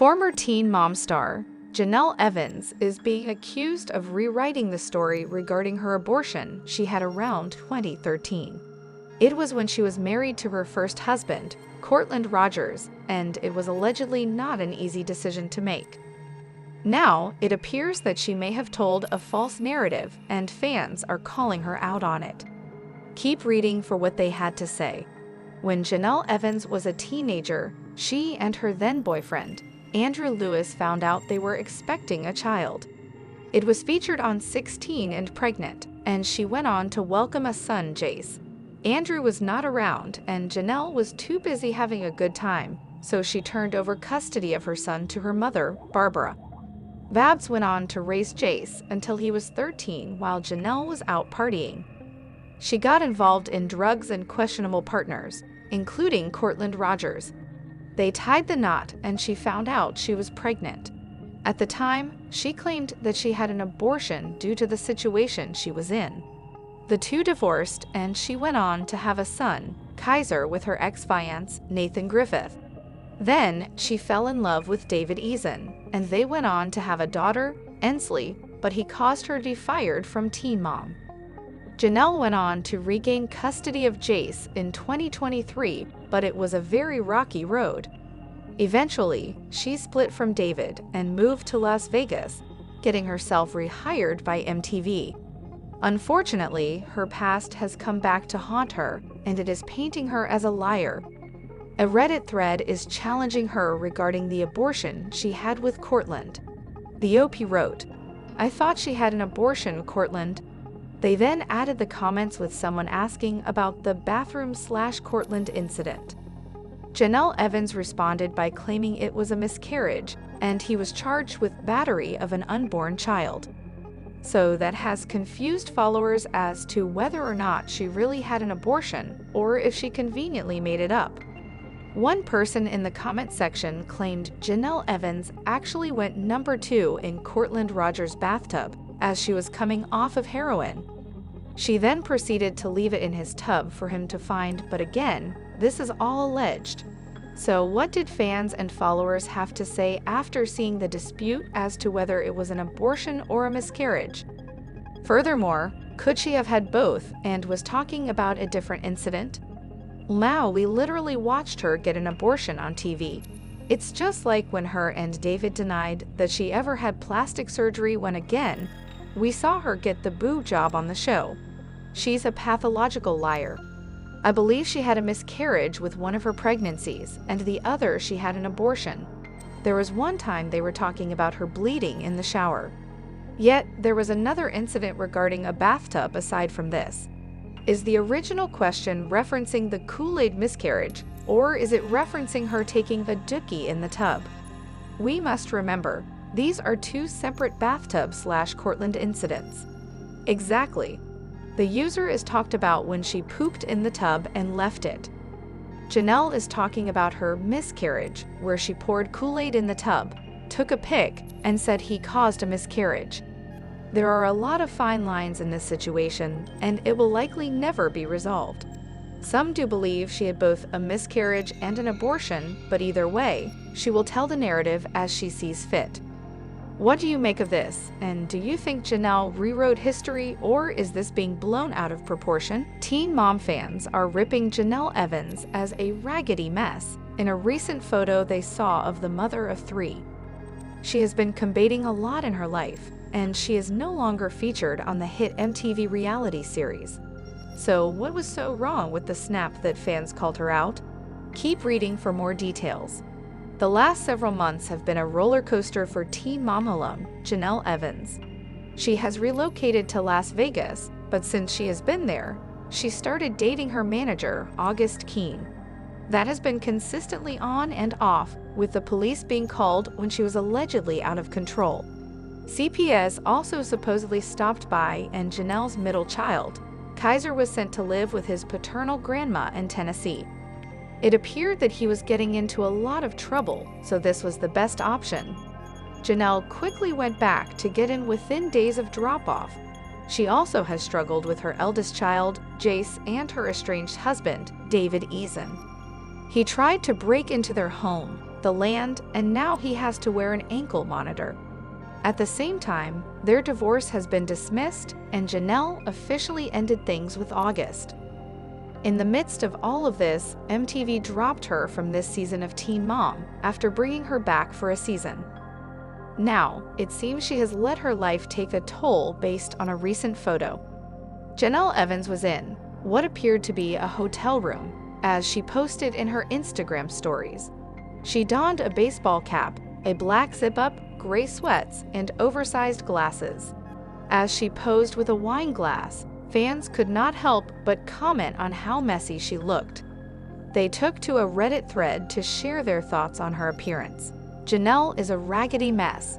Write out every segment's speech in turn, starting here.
Former Teen Mom star Janelle Evans is being accused of rewriting the story regarding her abortion she had around 2013. It was when she was married to her first husband, Courtland Rogers, and it was allegedly not an easy decision to make. Now, it appears that she may have told a false narrative, and fans are calling her out on it. Keep reading for what they had to say. When Janelle Evans was a teenager, she and her then-boyfriend, Andrew Lewis, found out they were expecting a child. It was featured on 16 and Pregnant, and she went on to welcome a son, Jace. Andrew was not around, and Jenelle was too busy having a good time, so she turned over custody of her son to her mother, Barbara. Babs went on to raise Jace until he was 13 while Jenelle was out partying. She got involved in drugs and questionable partners, including Courtland Rogers. They tied the knot and she found out she was pregnant. At the time, she claimed that she had an abortion due to the situation she was in. The two divorced and she went on to have a son, Kaiser, with her ex-fiance, Nathan Griffith. Then, she fell in love with David Eason, and they went on to have a daughter, Ensley, but he caused her to be fired from Teen Mom. Jenelle went on to regain custody of Jace in 2023, but it was a very rocky road. Eventually, she split from David and moved to Las Vegas, getting herself rehired by MTV. Unfortunately, her past has come back to haunt her, and it is painting her as a liar. A Reddit thread is challenging her regarding the abortion she had with Courtland. The OP wrote, "I thought she had an abortion, Courtland." They then added the comments with someone asking about the bathroom/Courtland incident. Janelle Evans responded by claiming it was a miscarriage, and he was charged with battery of an unborn child. So that has confused followers as to whether or not she really had an abortion or if she conveniently made it up. One person in the comment section claimed Janelle Evans actually went number 2 in Courtland Rogers' bathtub as she was coming off of heroin. She then proceeded to leave it in his tub for him to find, but again, this is all alleged. So what did fans and followers have to say after seeing the dispute as to whether it was an abortion or a miscarriage? Furthermore, could she have had both and was talking about a different incident? Now we literally watched her get an abortion on TV. It's just like when her and David denied that she ever had plastic surgery when again, we saw her get the boob job on the show. She's a pathological liar. I believe she had a miscarriage with one of her pregnancies, and the other she had an abortion. There was one time they were talking about her bleeding in the shower. Yet, there was another incident regarding a bathtub aside from this. Is the original question referencing the Kool-Aid miscarriage, or is it referencing her taking the dookie in the tub? We must remember, these are two separate bathtub/Courtland incidents. Exactly. The user is talked about when she pooped in the tub and left it. Jenelle is talking about her miscarriage, where she poured Kool-Aid in the tub, took a pic, and said he caused a miscarriage. There are a lot of fine lines in this situation, and it will likely never be resolved. Some do believe she had both a miscarriage and an abortion, but either way, she will tell the narrative as she sees fit. What do you make of this, and do you think Jenelle rewrote history, or is this being blown out of proportion? Teen Mom fans are ripping Janelle Evans as a raggedy mess in a recent photo they saw of the mother of 3. She has been combating a lot in her life, and she is no longer featured on the hit MTV reality series. So what was so wrong with the snap that fans called her out? Keep reading for more details. The last several months have been a roller coaster for Teen Mom alum, Janelle Evans. She has relocated to Las Vegas, but since she has been there, she started dating her manager, August Keene. That has been consistently on and off, with the police being called when she was allegedly out of control. CPS also supposedly stopped by, and Janelle's middle child, Kaiser, was sent to live with his paternal grandma in Tennessee. It appeared that he was getting into a lot of trouble, so this was the best option. Janelle quickly went back to get in within days of drop-off. She also has struggled with her eldest child, Jace, and her estranged husband, David Eason. He tried to break into their home, the land, and now he has to wear an ankle monitor. At the same time, their divorce has been dismissed, and Janelle officially ended things with August. In the midst of all of this, MTV dropped her from this season of Teen Mom after bringing her back for a season. Now, it seems she has let her life take a toll based on a recent photo. Janelle Evans was in what appeared to be a hotel room, as she posted in her Instagram stories. She donned a baseball cap, a black zip-up, gray sweats, and oversized glasses. As she posed with a wine glass, fans could not help but comment on how messy she looked. They took to a Reddit thread to share their thoughts on her appearance. Jenelle is a raggedy mess.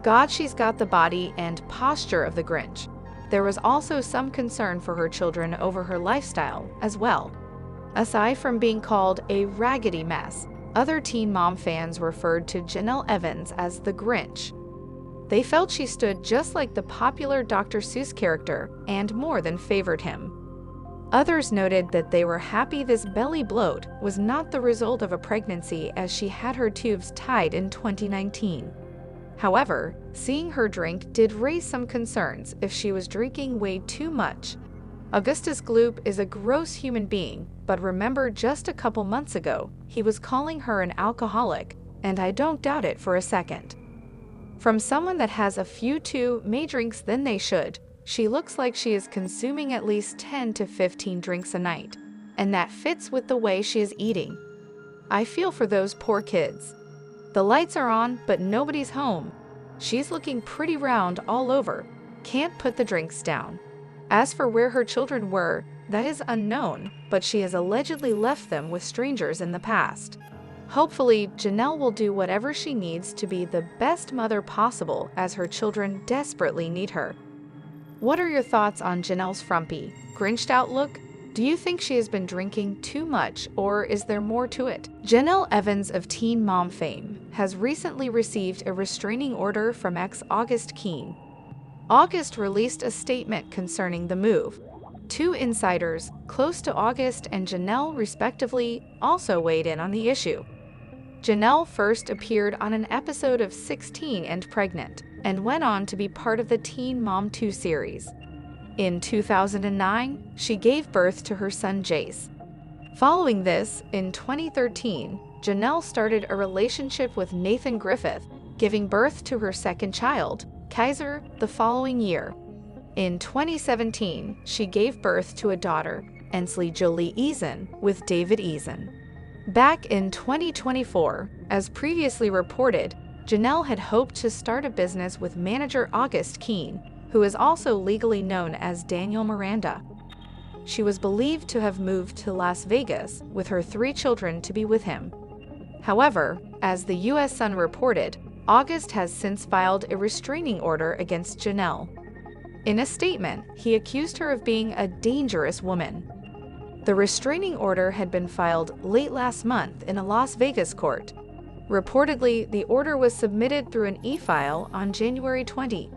God, she's got the body and posture of the Grinch. There was also some concern for her children over her lifestyle as well. Aside from being called a raggedy mess, other Teen Mom fans referred to Janelle Evans as the Grinch. They felt she stood just like the popular Dr. Seuss character and more than favored him. Others noted that they were happy this belly bloat was not the result of a pregnancy, as she had her tubes tied in 2019. However, seeing her drink did raise some concerns if she was drinking way too much. Augustus Gloop is a gross human being, but remember just a couple months ago, he was calling her an alcoholic, and I don't doubt it for a second. From someone that has a few too many drinks than they should, she looks like she is consuming at least 10 to 15 drinks a night, and that fits with the way she is eating. I feel for those poor kids. The lights are on, but nobody's home. She's looking pretty round all over, can't put the drinks down. As for where her children were, that is unknown, but she has allegedly left them with strangers in the past. Hopefully, Janelle will do whatever she needs to be the best mother possible, as her children desperately need her. What are your thoughts on Janelle's frumpy, Grinched out look? Do you think she has been drinking too much, or is there more to it? Janelle Evans of Teen Mom fame has recently received a restraining order from ex August Keene. August released a statement concerning the move. Two insiders, close to August and Janelle respectively, also weighed in on the issue. Janelle first appeared on an episode of 16 and Pregnant, and went on to be part of the Teen Mom 2 series. In 2009, she gave birth to her son Jace. Following this, in 2013, Janelle started a relationship with Nathan Griffith, giving birth to her second child, Kaiser, the following year. In 2017, she gave birth to a daughter, Ensley Jolie Eason, with David Eason. Back in 2024, as previously reported, Janelle had hoped to start a business with manager August Keene, who is also legally known as Daniel Miranda. She was believed to have moved to Las Vegas with her 3 children to be with him. However, as the U.S. Sun reported, August has since filed a restraining order against Janelle. In a statement, he accused her of being a dangerous woman. The restraining order had been filed late last month in a Las Vegas court. Reportedly, the order was submitted through an e-file on January 20.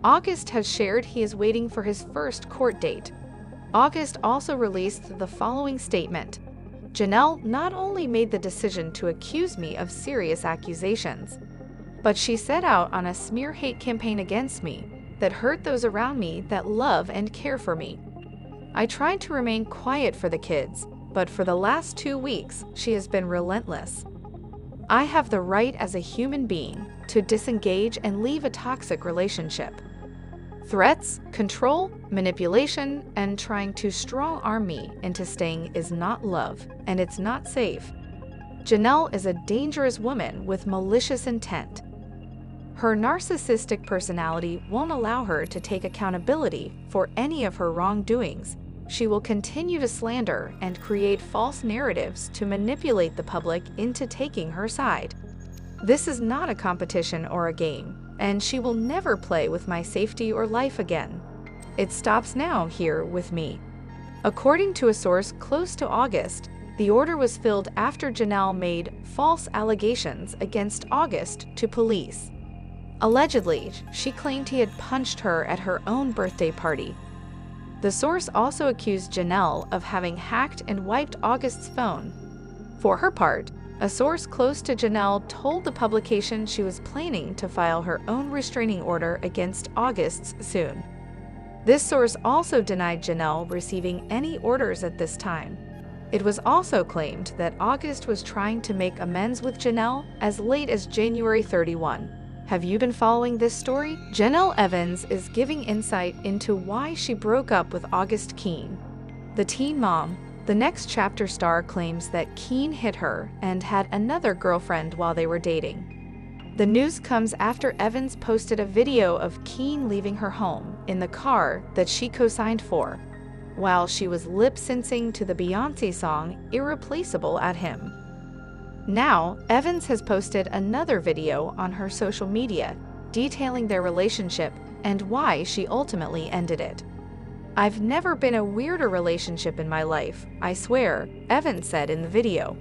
August has shared he is waiting for his first court date. August also released the following statement. Janelle not only made the decision to accuse me of serious accusations, but she set out on a smear hate campaign against me that hurt those around me that love and care for me. I tried to remain quiet for the kids, but for the last 2 weeks, she has been relentless. I have the right as a human being to disengage and leave a toxic relationship. Threats, control, manipulation, and trying to strong-arm me into staying is not love, and it's not safe. Janelle is a dangerous woman with malicious intent. Her narcissistic personality won't allow her to take accountability for any of her wrongdoings. She will continue to slander and create false narratives to manipulate the public into taking her side. This is not a competition or a game, and she will never play with my safety or life again. It stops now here with me. According to a source close to August, the order was filled after Janelle made false allegations against August to police. Allegedly, she claimed he had punched her at her own birthday party. The source also accused Janelle of having hacked and wiped August's phone. For her part, A source close to Janelle told the publication she was planning to file her own restraining order against August's soon. This source also denied Janelle receiving any orders at this time. It was also claimed that August was trying to make amends with Janelle as late as January 31. Have you been following this story? Janelle Evans is giving insight into why she broke up with August Keene. The teen mom, the Next Chapter star, claims that Keene hit her and had another girlfriend while they were dating. The news comes after Evans posted a video of Keene leaving her home in the car that she co-signed for, while she was lip-syncing to the Beyoncé song Irreplaceable at him. Now, Evans has posted another video on her social media detailing their relationship and why she ultimately ended it. "I've never been a weirder relationship in my life, I swear," Evans said in the video.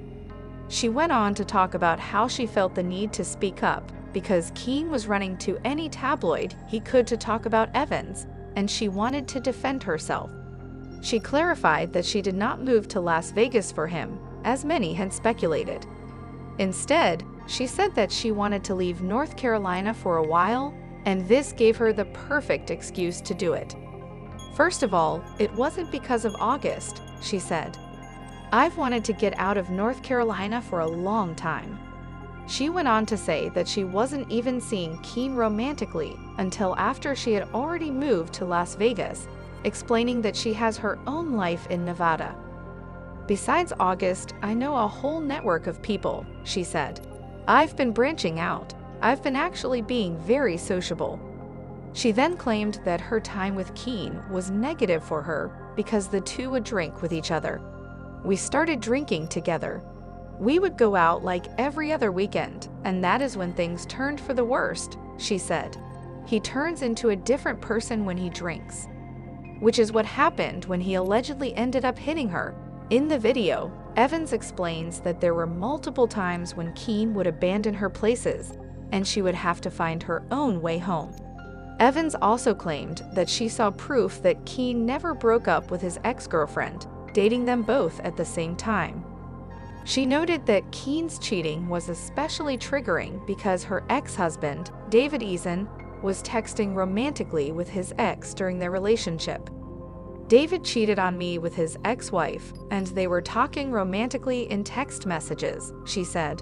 She went on to talk about how she felt the need to speak up because Keene was running to any tabloid he could to talk about Evans, and she wanted to defend herself. She clarified that she did not move to Las Vegas for him, as many had speculated. Instead, she said that she wanted to leave North Carolina for a while, and this gave her the perfect excuse to do it. "First of all, it wasn't because of August," she said. "I've wanted to get out of North Carolina for a long time." She went on to say that she wasn't even seeing Keene romantically until after she had already moved to Las Vegas, explaining that she has her own life in Nevada. "Besides August, I know a whole network of people," she said. "I've been branching out. I've been actually being very sociable." She then claimed that her time with Keene was negative for her because the two would drink with each other. "We started drinking together. We would go out like every other weekend, and that is when things turned for the worst," she said. "He turns into a different person when he drinks." Which is what happened when he allegedly ended up hitting her. In the video, Evans explains that there were multiple times when Keene would abandon her places, and she would have to find her own way home. Evans also claimed that she saw proof that Keene never broke up with his ex-girlfriend, dating them both at the same time. She noted that Keene's cheating was especially triggering because her ex-husband, David Eason, was texting romantically with his ex during their relationship. "David cheated on me with his ex-wife, and they were talking romantically in text messages," she said.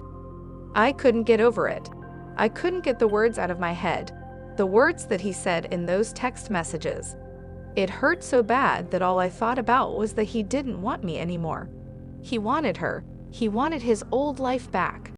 "I couldn't get over it. I couldn't get the words out of my head. The words that he said in those text messages. It hurt so bad that all I thought about was that he didn't want me anymore. He wanted her. He wanted his old life back."